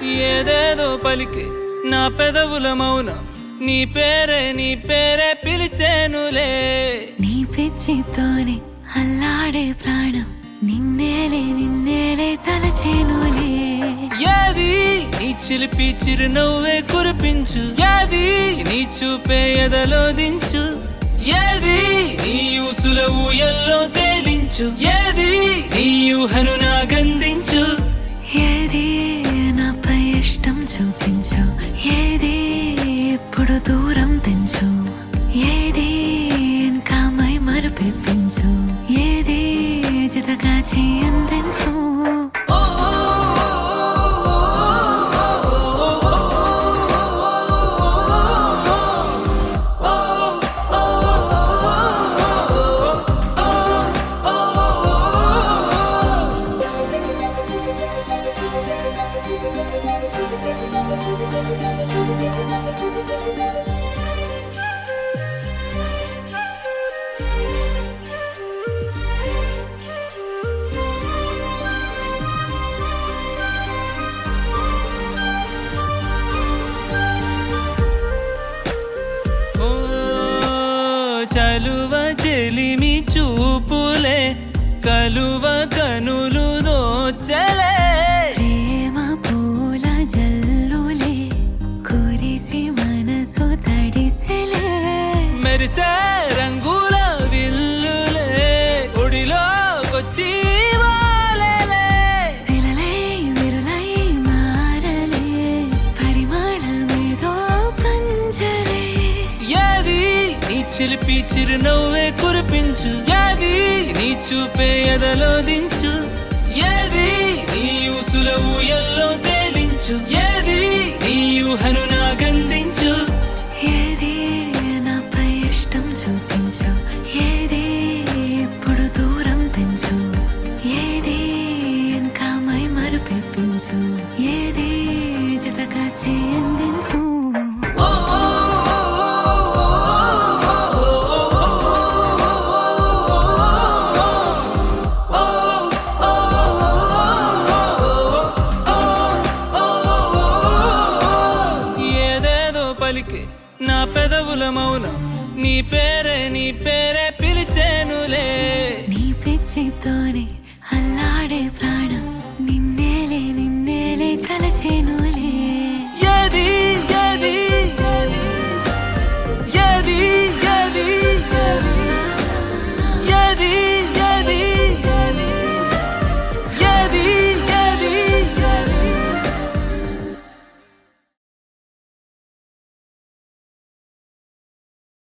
ఏదేదో పలికే నా పెదవుల మౌనం నీ పేరే పిలిచేనులే. నీ పిచ్చితోనే అల్లాడే ప్రాణం నిన్నేలే తలచేనులే. ఏది నీ చిలిపి చిరునవ్వే కురిపించు, ఏది నీ చూపే ఎదలో దించు, ఏది నీ ఊసుల ఊయల్లో తేలించు, ఏది నీ ఊహను నాగందించు. ఏది నాపై ఇష్టం చూపించు, ఏది ఎప్పుడు దూరం తెంచు, ఏది ఇంకా మై మరపించు, ఏది జతగా చేయందించు. చలువ చెలిమి చూపులే కలువ కనులు దోచలే. ప్రేమ పూల జల్లులే కురిసి మనసు తడిసెలే. మెరిసే రంగుల విల్లులే ఒడిలోకొచ్చి వాలెలే. శిలలై విరులై మారలే పరిమళమేదో పంజలే. ఏది నీ చిలిపి చిరునవ్వే కురిపించు, ఏది నీ చూపే ఎదలో దించు, ఏది నీ ఊసుల ఊయల్లో తేలించు, ఏది నీ ఊహను నాగందించు. ఏది నాపై ఇష్టం చూపించు, ఏది ఎప్పుడు దూరం తెంచు, ఏది ఇంకా మై మరపించు, ఏది జతగా చేయందించు. ఏదేదో పలికే నా పెదవుల మౌనం నీ పేరే పిలిచేనులే. నీ పిచ్చితోనే